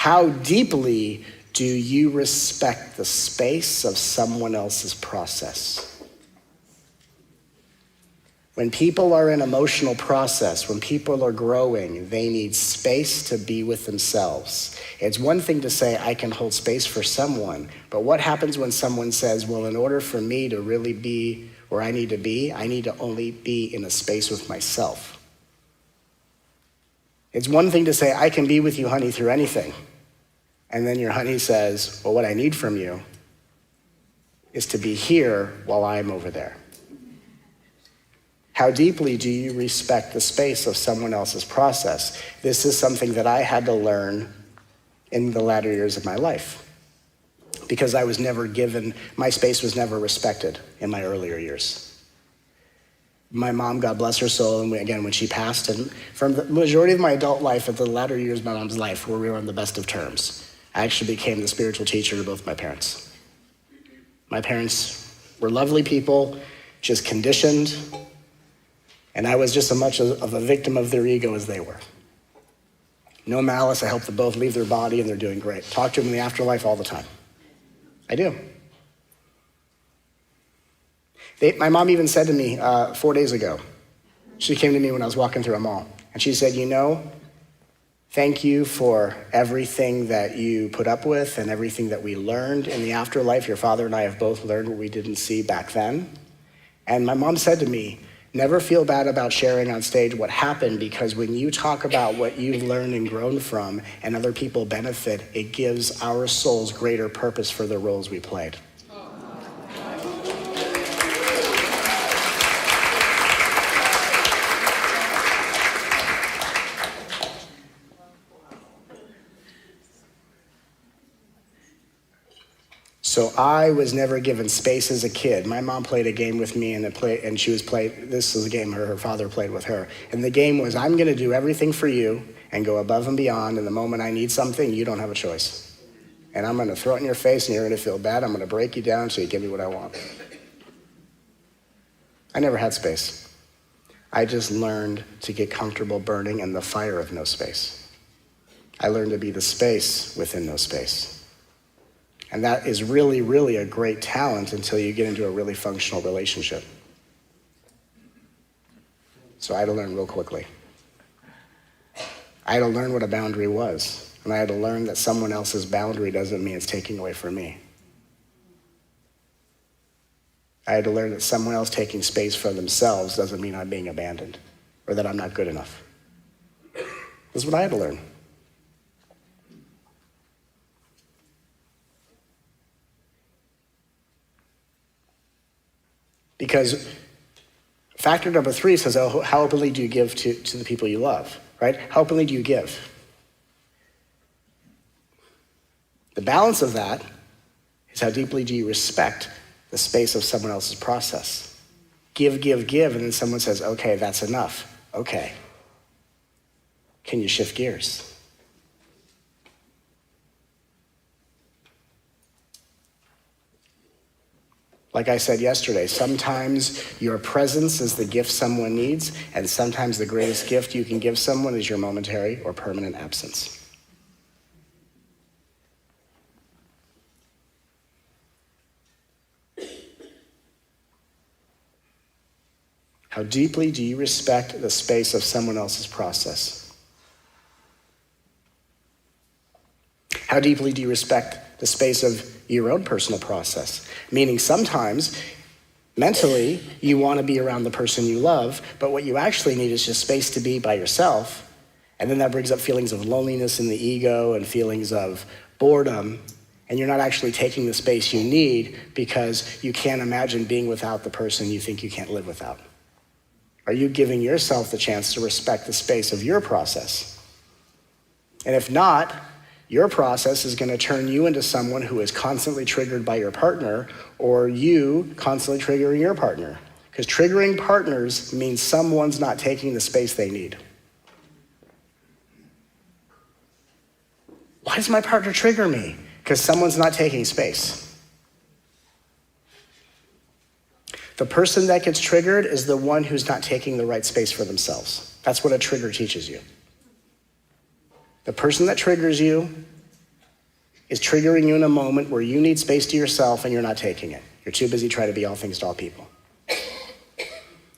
How deeply do you respect the space of someone else's process? When people are in emotional process, when people are growing, they need space to be with themselves. It's one thing to say, I can hold space for someone, but what happens when someone says, well, in order for me to really be where I need to only be in a space with myself. It's one thing to say, I can be with you, honey, through anything. And then your honey says, well, what I need from you is to be here while I'm over there. How deeply do you respect the space of someone else's process? This is something that I had to learn in the latter years of my life because I was never given, my space was never respected in my earlier years. My mom, God bless her soul, and again, when she passed, and from the majority of my adult life, at the latter years of my mom's life, where we were on the best of terms, I actually became the spiritual teacher to both my parents. My parents were lovely people, just conditioned, and I was just as much of a victim of their ego as they were. No malice, I helped them both leave their body and they're doing great. Talk to them in the afterlife all the time. I do. My mom even said to me 4 days ago, she came to me when I was walking through a mall, and she said, thank you for everything that you put up with and everything that we learned in the afterlife. Your father and I have both learned what we didn't see back then. And my mom said to me, never feel bad about sharing on stage what happened, because when you talk about what you've learned and grown from and other people benefit, it gives our souls greater purpose for the roles we played. So I was never given space as a kid. My mom played a game with me, and she was this is a game her father played with her. And the game was, I'm gonna do everything for you and go above and beyond, and the moment I need something, you don't have a choice. And I'm gonna throw it in your face and you're gonna feel bad. I'm gonna break you down so you give me what I want. I never had space. I just learned to get comfortable burning in the fire of no space. I learned to be the space within no space. And that is really, really a great talent until you get into a really functional relationship. So I had to learn real quickly. I had to learn what a boundary was. And I had to learn that someone else's boundary doesn't mean it's taking away from me. I had to learn that someone else taking space for themselves doesn't mean I'm being abandoned or that I'm not good enough. This is what I had to learn. Because factor number 3 says, how openly do you give to the people you love, right? How openly do you give? The balance of that is how deeply do you respect the space of someone else's process? Give, and then someone says, okay, that's enough. Okay. Can you shift gears? Like I said yesterday, sometimes your presence is the gift someone needs, and sometimes the greatest gift you can give someone is your momentary or permanent absence. How deeply do you respect the space of someone else's process? How deeply do you respect the space of your own personal process? Meaning sometimes, mentally, you want to be around the person you love, but what you actually need is just space to be by yourself. And then that brings up feelings of loneliness in the ego and feelings of boredom. And you're not actually taking the space you need because you can't imagine being without the person you think you can't live without. Are you giving yourself the chance to respect the space of your process? And if not, your process is going to turn you into someone who is constantly triggered by your partner, or you constantly triggering your partner. Because triggering partners means someone's not taking the space they need. Why does my partner trigger me? Because someone's not taking space. The person that gets triggered is the one who's not taking the right space for themselves. That's what a trigger teaches you. The person that triggers you is triggering you in a moment where you need space to yourself and you're not taking it. You're too busy trying to be all things to all people.